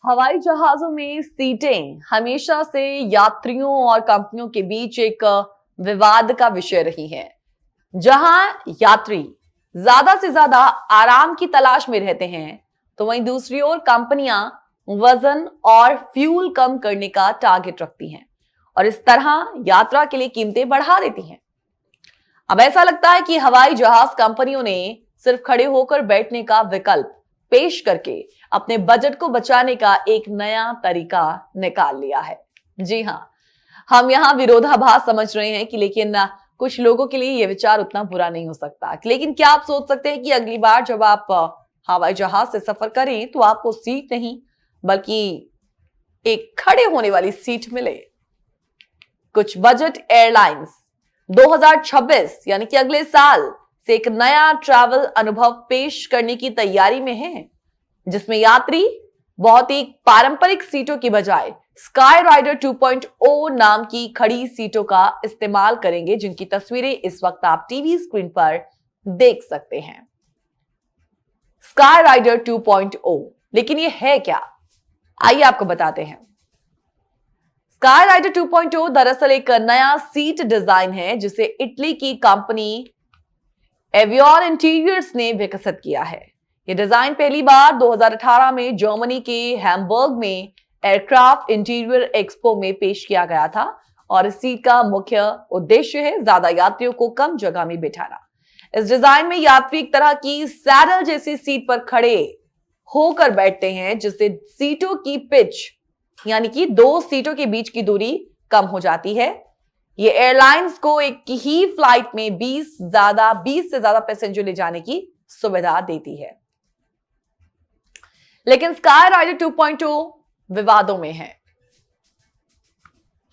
हवाई जहाजों में सीटें हमेशा से यात्रियों और कंपनियों के बीच एक विवाद का विषय रही हैं, जहां यात्री ज्यादा से ज्यादा आराम की तलाश में रहते हैं, तो वहीं दूसरी ओर कंपनियां वजन और फ्यूल कम करने का टारगेट रखती हैं और इस तरह यात्रा के लिए कीमतें बढ़ा देती हैं। अब ऐसा लगता है कि हवाई जहाज कंपनियों ने सिर्फ खड़े होकर बैठने का विकल्प पेश करके अपने बजट को बचाने का एक नया तरीका निकाल लिया है। जी हां, हम यहां विरोधाभास समझ रहे हैं कि लेकिन कुछ लोगों के लिए यह विचार उतना बुरा नहीं हो सकता। लेकिन क्या आप सोच सकते हैं कि अगली बार जब आप हवाई जहाज से सफर करें तो आपको सीट नहीं बल्कि एक खड़े होने वाली सीट मिले। कुछ बजट एयरलाइंस 2026 यानी कि अगले साल से एक नया ट्रैवल अनुभव पेश करने की तैयारी में है, जिसमें यात्री बहुत ही पारंपरिक सीटों की बजाय स्काई राइडर 2.0 नाम की खड़ी सीटों का इस्तेमाल करेंगे, जिनकी तस्वीरें इस वक्त आप टीवी स्क्रीन पर देख सकते हैं। स्काई राइडर 2.0, लेकिन ये है क्या? आइए आपको बताते हैं। स्काई राइडर 2.0 दरअसल एक नया सीट डिजाइन है जिसे इटली की कंपनी एवियन इंटीरियर्स ने विकसित किया है। यह डिजाइन पहली बार 2018 में जर्मनी के हैम्बर्ग में एयरक्राफ्ट इंटीरियर एक्सपो में पेश किया गया था और इस सीट का मुख्य उद्देश्य है ज्यादा यात्रियों को कम जगह में बिठाना। इस डिजाइन में यात्री एक तरह की सैडल जैसी सीट पर खड़े होकर बैठते हैं, जिससे सीटों की पिच यानी कि दो सीटों के बीच की दूरी कम हो जाती है। ये एयरलाइंस को एक ही फ्लाइट में 20 से ज्यादा पैसेंजर ले जाने की सुविधा देती है। लेकिन स्काई राइडर 2.0 विवादों में है।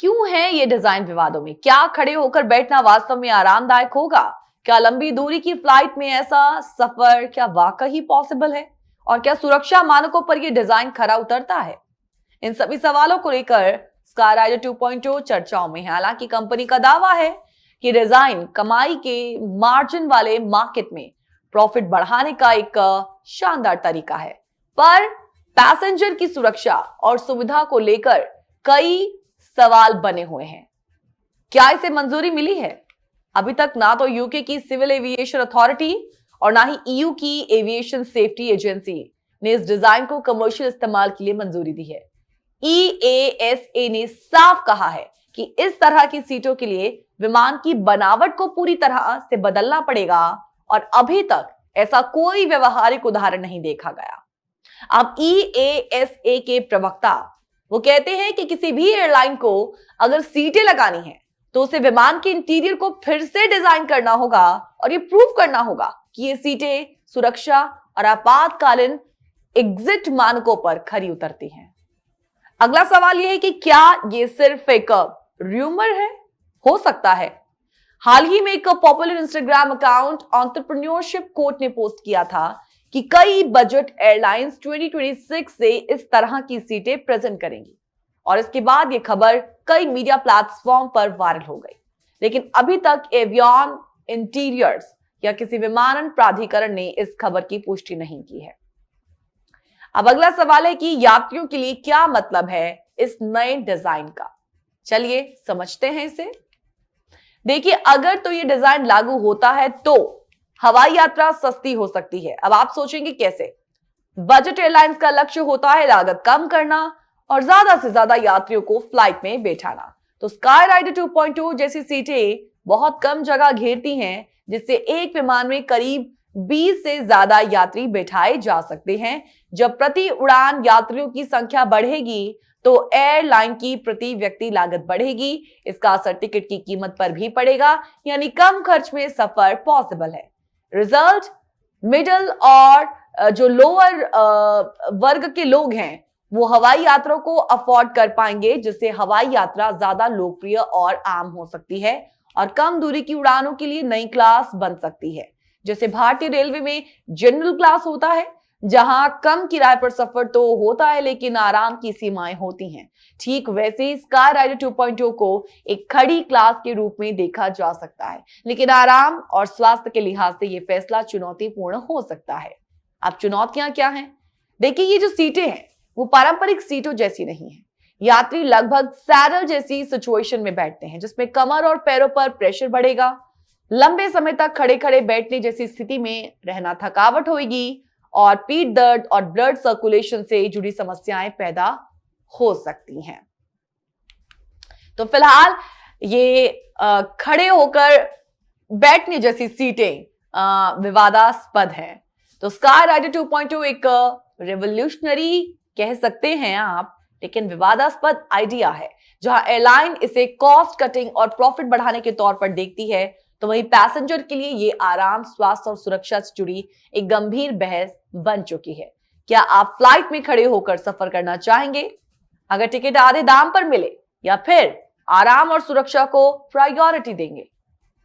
क्यों है ये डिजाइन विवादों में? क्या खड़े होकर बैठना वास्तव में आरामदायक होगा? क्या लंबी दूरी की फ्लाइट में ऐसा सफर क्या वाकई पॉसिबल है? और क्या सुरक्षा मानकों पर यह डिजाइन खरा उतरता है? इन सभी सवालों को लेकर स्काई राइडर 2.0 चर्चाओं में है। हालांकि कंपनी का दावा है कि डिजाइन कमाई के मार्जिन वाले मार्केट में प्रॉफिट बढ़ाने का एक शानदार तरीका है, पर पैसेंजर की सुरक्षा और सुविधा को लेकर कई सवाल बने हुए हैं। क्या इसे मंजूरी मिली है? अभी तक ना तो यूके की सिविल एविएशन अथॉरिटी और ना ही ईयू की एविएशन सेफ्टी एजेंसी ने इस डिजाइन को कमर्शियल इस्तेमाल के लिए मंजूरी दी है। EASA ने साफ कहा है कि इस तरह की सीटों के लिए विमान की बनावट को पूरी तरह से बदलना पड़ेगा और अभी तक ऐसा कोई व्यवहारिक उदाहरण नहीं देखा गया। अब EASA के प्रवक्ता वो कहते हैं कि किसी भी एयरलाइन को अगर सीटें लगानी है तो उसे विमान के इंटीरियर को फिर से डिजाइन करना होगा और ये प्रूव करना होगा कि ये सीटें सुरक्षा और आपातकालीन एग्जिट मानकों पर खरी उतरती हैं। अगला सवाल यह है कि क्या ये सिर्फ एक रूमर है? हो सकता है। हाल ही में एक popular Instagram account entrepreneurship coach ने पोस्ट किया था कि कई बजट एयरलाइंस 2026 से इस तरह की सीटें प्रेजेंट करेंगी और इसके बाद यह खबर कई मीडिया प्लेटफॉर्म पर वायरल हो गई। लेकिन अभी तक एवियन इंटीरियर्स या किसी विमानन प्राधिकरण ने इस खबर की पुष्टि नहीं की है। अब अगला सवाल है कि यात्रियों के लिए क्या मतलब है इस नए डिजाइन का? चलिए समझते हैं इसे। देखिए, अगर तो ये डिजाइन लागू होता है तो हवाई यात्रा सस्ती हो सकती है। अब आप सोचेंगे कैसे? बजट एयरलाइंस का लक्ष्य होता है लागत कम करना और ज्यादा से ज्यादा यात्रियों को फ्लाइट में बैठाना। तो स्काई राइडर 2.0 जैसी सीटें बहुत कम जगह घेरती हैं, जिससे एक विमान में करीब 20 से ज्यादा यात्री बैठाए जा सकते हैं। जब प्रति उड़ान यात्रियों की संख्या बढ़ेगी तो एयरलाइन की प्रति व्यक्ति लागत बढ़ेगी। इसका असर टिकट की कीमत पर भी पड़ेगा, यानी कम खर्च में सफर पॉसिबल है। रिजल्ट, मिडिल और जो लोअर वर्ग के लोग हैं वो हवाई यात्रा को अफोर्ड कर पाएंगे, जिससे हवाई यात्रा ज्यादा लोकप्रिय और आम हो सकती है और कम दूरी की उड़ानों के लिए नई क्लास बन सकती है। जैसे भारतीय रेलवे में जनरल क्लास होता है, जहां कम किराए पर सफर तो होता है लेकिन आराम की सीमाएं होती हैं, ठीक वैसे ही स्काई राइडर 2.0 को एक खड़ी क्लास के रूप में देखा जा सकता है, लेकिन आराम और स्वास्थ्य के लिहाज से यह फैसला चुनौतीपूर्ण हो सकता है। अब चुनौतियां क्या हैं? देखिए, ये जो सीटें हैं वो पारंपरिक सीटों जैसी नहीं है। यात्री लगभग सैडल जैसी सिचुएशन में बैठते हैं, जिसमें कमर और पैरों पर प्रेशर बढ़ेगा। लंबे समय तक खड़े खड़े बैठने जैसी स्थिति में रहना थकावट होगी और पीठ दर्द और ब्लड सर्कुलेशन से जुड़ी समस्याएं पैदा हो सकती हैं। तो फिलहाल ये खड़े होकर बैठने जैसी सीटें विवादास्पद हैं। तो स्काई राइडर 2.2 एक रेवोल्यूशनरी कह सकते हैं आप, लेकिन विवादास्पद आइडिया है। जहां एयरलाइन इसे कॉस्ट कटिंग और प्रॉफिट बढ़ाने के तौर पर देखती है, तो वहीं पैसेंजर के लिए ये आराम, स्वास्थ्य और सुरक्षा से जुड़ी एक गंभीर बहस बन चुकी है। क्या आप फ्लाइट में खड़े होकर सफर करना चाहेंगे अगर टिकट आधे दाम पर मिले, या फिर आराम और सुरक्षा को प्रायोरिटी देंगे?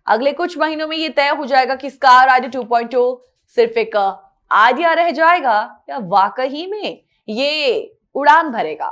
अगले कुछ महीनों में ये तय हो जाएगा कि स्काई राइडर 2.2 सिर्फ एक आइडिया रह जाएगा या वाकई में ये उड़ान भरेगा।